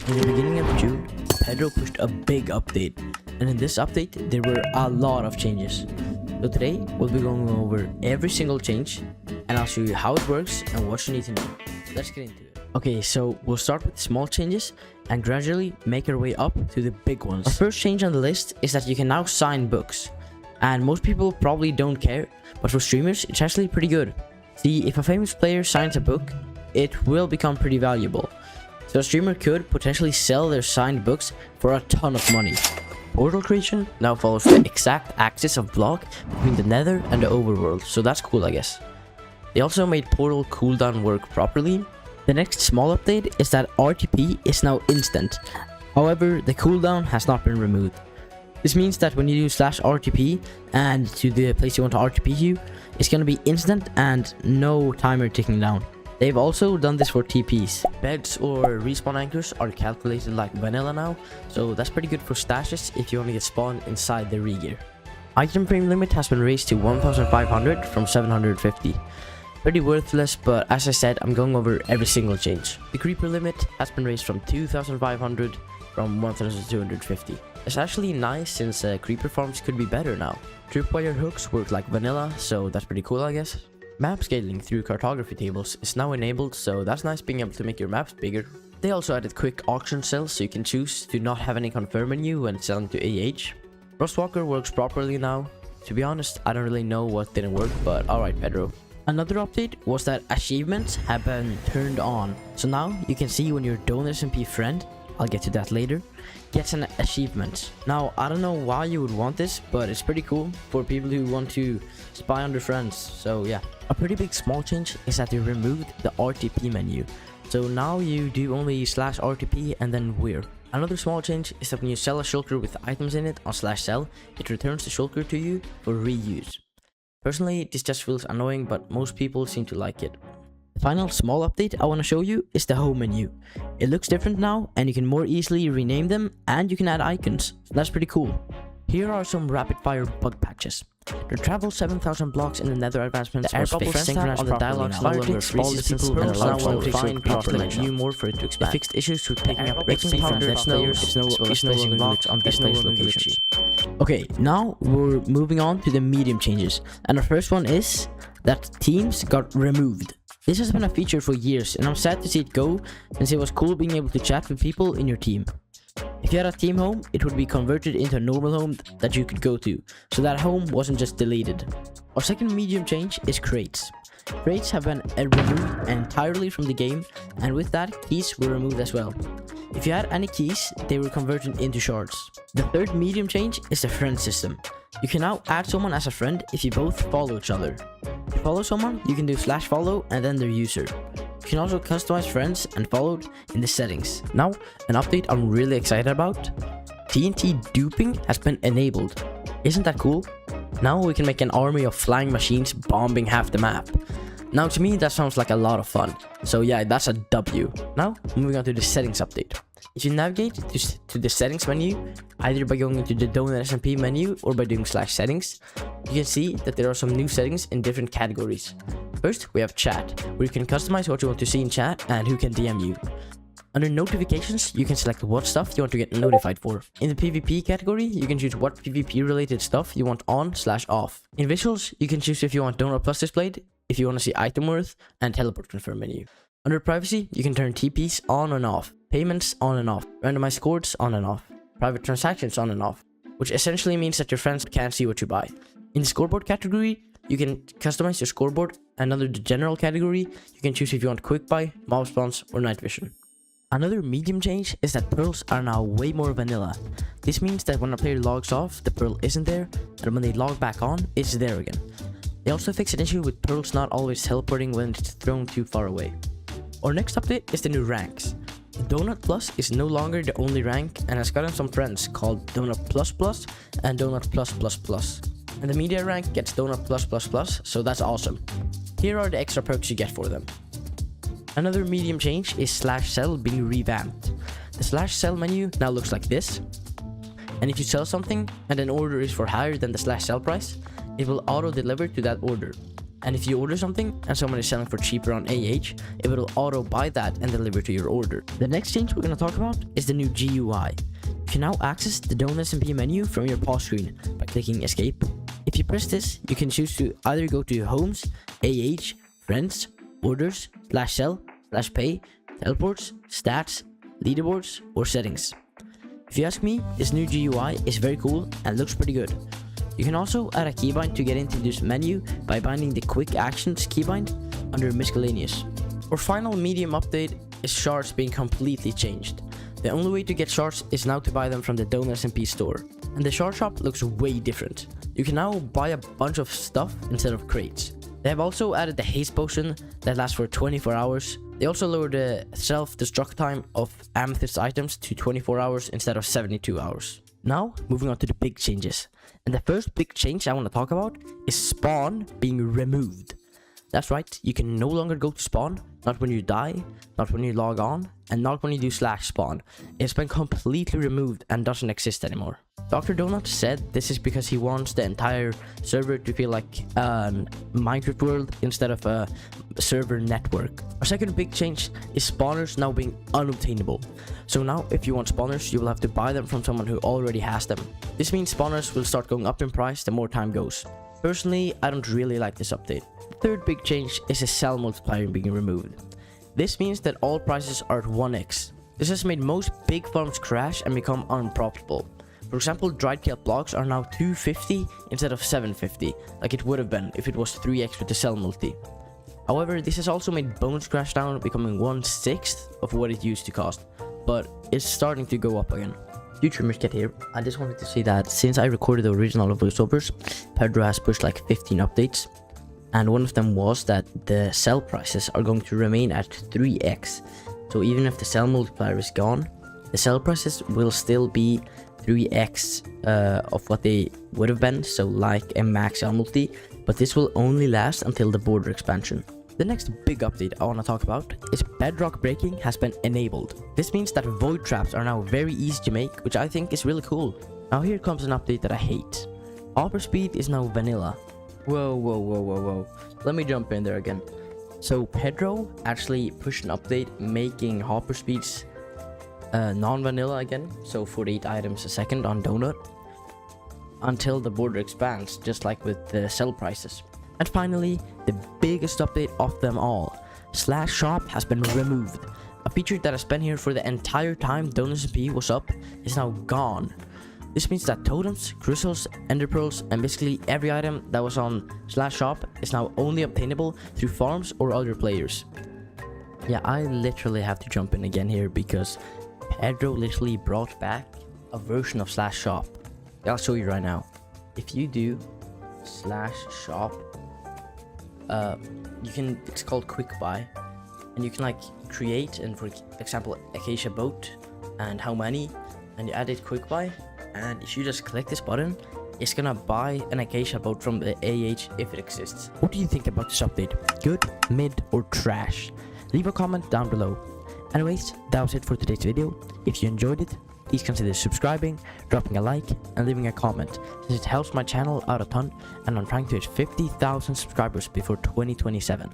In the beginning of June, Pedro pushed a big update, and in this update, there were a lot of changes. So today, we'll be going over every single change, and I'll show you how it works and what you need to know. Let's get into it. Okay, so we'll start with small changes and gradually make our way up to the big ones. The first change on the list is that you can now sign books, and most people probably don't care, but for streamers, it's actually pretty good. See, if a famous player signs a book, it will become pretty valuable. So a streamer could potentially sell their signed books for a ton of money. Portal creation now follows the exact axis of block between the nether and the overworld, so that's cool I guess. They also made portal cooldown work properly. The next small update is that RTP is now instant. However, the cooldown has not been removed. This means that when you do /RTP and to the place you want to RTP to, it's going to be instant and no timer ticking down. They've also done this for TPs. Beds or respawn anchors are calculated like vanilla now, so that's pretty good for stashes if you want to get spawned inside the regear. Item frame limit has been raised to 1500 from 750. Pretty worthless, but as I said, I'm going over every single change. The creeper limit has been raised from 2500 from 1250. It's actually nice since creeper farms could be better now. Tripwire hooks work like vanilla, so that's pretty cool I guess. Map scaling through cartography tables is now enabled, so that's nice being able to make your maps bigger. They also added quick auction sales, so you can choose to not have any confirm menu when selling to AH. Frostwalker works properly now. To be honest, I don't really know what didn't work, but alright Pedro. Another update was that achievements have been turned on, so now you can see when your DonutSMP friend, I'll get to that later, gets an achievement. Now, I don't know why you would want this, but it's pretty cool for people who want to spy on their friends, so yeah. A pretty big small change is that they removed the RTP menu, so now you do only /RTP and then where. Another small change is that when you sell a shulker with items in it on /sell, it returns the shulker to you for reuse. Personally, this just feels annoying, but most people seem to like it. The final small update I want to show you is the home menu. It looks different now, and you can more easily rename them, and you can add icons, so that's pretty cool. Here are some rapid fire bug patches. The travel 7000 blocks in the nether advancements the air bubbles synchronized on the dialogue fire clicks all the people and allows them to find cross you more for it to expand. It fixed issues with picking up breaking from dead players as well as placing blocks on displaced locations. Okay, now we're moving on to the medium changes, and the first one is that teams got removed. This has been a feature for years, and I'm sad to see it go, since it was cool being able to chat with people in your team. If you had a team home, it would be converted into a normal home that you could go to, so that home wasn't just deleted. Our second medium change is crates. Crates have been removed entirely from the game, and with that, keys were removed as well. If you had any keys, they were converted into shards. The third medium change is the friend system. You can now add someone as a friend if you both follow each other. To follow someone, you can do /follow and then their user. You can also customize friends and followed in the settings. Now, an update I'm really excited about. TNT duping has been enabled. Isn't that cool? Now we can make an army of flying machines bombing half the map. Now to me that sounds like a lot of fun. So yeah, that's a W. Now, moving on to the settings update. If you navigate to the settings menu, either by going into the DonutSMP menu or by doing /settings, you can see that there are some new settings in different categories. First, we have chat, where you can customize what you want to see in chat and who can DM you. Under notifications, you can select what stuff you want to get notified for. In the PvP category, you can choose what PvP related stuff you want on/off. In visuals, you can choose if you want Donut Plus displayed, if you want to see item worth, and teleport confirm menu. Under privacy, you can turn TPs on and off, payments on and off, randomized codes on and off, private transactions on and off, which essentially means that your friends can't see what you buy. In the scoreboard category, you can customize your scoreboard, and under the general category, you can choose if you want quick buy, mob spawns, or night vision. Another medium change is that pearls are now way more vanilla. This means that when a player logs off, the pearl isn't there, and when they log back on, it's there again. They also fixed an issue with pearls not always teleporting when it's thrown too far away. Our next update is the new ranks. Donut Plus is no longer the only rank and has gotten some friends called Donut Plus Plus and Donut Plus Plus Plus. And the media rank gets Donut Plus Plus Plus, so that's awesome. Here are the extra perks you get for them. Another medium change is /sell being revamped. The /sell menu now looks like this. And if you sell something and an order is for higher than the /sell price, it will auto deliver to that order. And if you order something and someone is selling for cheaper on AH, it will auto buy that and deliver to your order. The next change we're going to talk about is the new GUI. You can now access the DonutSMP menu from your pause screen by clicking escape. If you press this, you can choose to either go to Homes, AH, Friends, Orders, /sell, /pay, Teleports, Stats, Leaderboards, or Settings. If you ask me, this new GUI is very cool and looks pretty good. You can also add a keybind to get into this menu by binding the Quick Actions keybind under Miscellaneous. Our final medium update is shards being completely changed. The only way to get shards is now to buy them from the DonutSMP store. And the shard shop looks way different. You can now buy a bunch of stuff instead of crates. They have also added the haste potion that lasts for 24 hours. They also lowered the self-destruct time of amethyst items to 24 hours instead of 72 hours. Now, moving on to the big changes. And the first big change I want to talk about is spawn being removed. That's right, you can no longer go to spawn, not when you die, not when you log on, and not when you do /spawn. It's been completely removed and doesn't exist anymore. Dr. Donut said this is because he wants the entire server to feel like a Minecraft world instead of a server network. Our second big change is spawners now being unobtainable. So now if you want spawners, you will have to buy them from someone who already has them. This means spawners will start going up in price the more time goes. Personally, I don't really like this update. The third big change is a sell multiplier being removed. This means that all prices are at 1x. This has made most big farms crash and become unprofitable. For example, dried kelp blocks are now 250 instead of 750, like it would have been if it was 3x with the sell multi. However, this has also made bones crash down, becoming 1/6 of what it used to cost, but it's starting to go up again. Future Misket here. I just wanted to say that since I recorded the original voiceovers, Pedro has pushed like 15 updates, and one of them was that the sell prices are going to remain at 3x. So even if the sell multiplier is gone, the sell prices will still be 3x of what they would have been, so like a max sell multi, but this will only last until the border expansion. The next big update I want to talk about is bedrock breaking has been enabled. This means that void traps are now very easy to make, which I think is really cool. Now here comes an update that I hate. Hopper speed is now vanilla. Whoa. Let me jump in there again. So Pedro actually pushed an update making hopper speeds non-vanilla again, so 48 items a second on Donut, until the border expands, just like with the sell prices. And finally, the biggest update of them all, /shop has been removed. A feature that has been here for the entire time DonutSMP was up is now gone. This means that totems, crystals, ender pearls, and basically every item that was on /shop is now only obtainable through farms or other players. Yeah, I literally have to jump in again here because Pedro literally brought back a version of /shop. I'll show you right now. If you do /shop, you can, it's called quick buy, and you can like create, and for example, acacia boat and how many, and you add it quick buy, and if you just click this button, it's gonna buy an acacia boat from the AH if it exists. What do you think about this update? Good, mid, or trash? Leave a comment down below. Anyways, that was it for today's video. If you enjoyed it, please consider subscribing, dropping a like, and leaving a comment, since it helps my channel out a ton, and I'm trying to hit 50,000 subscribers before 2027.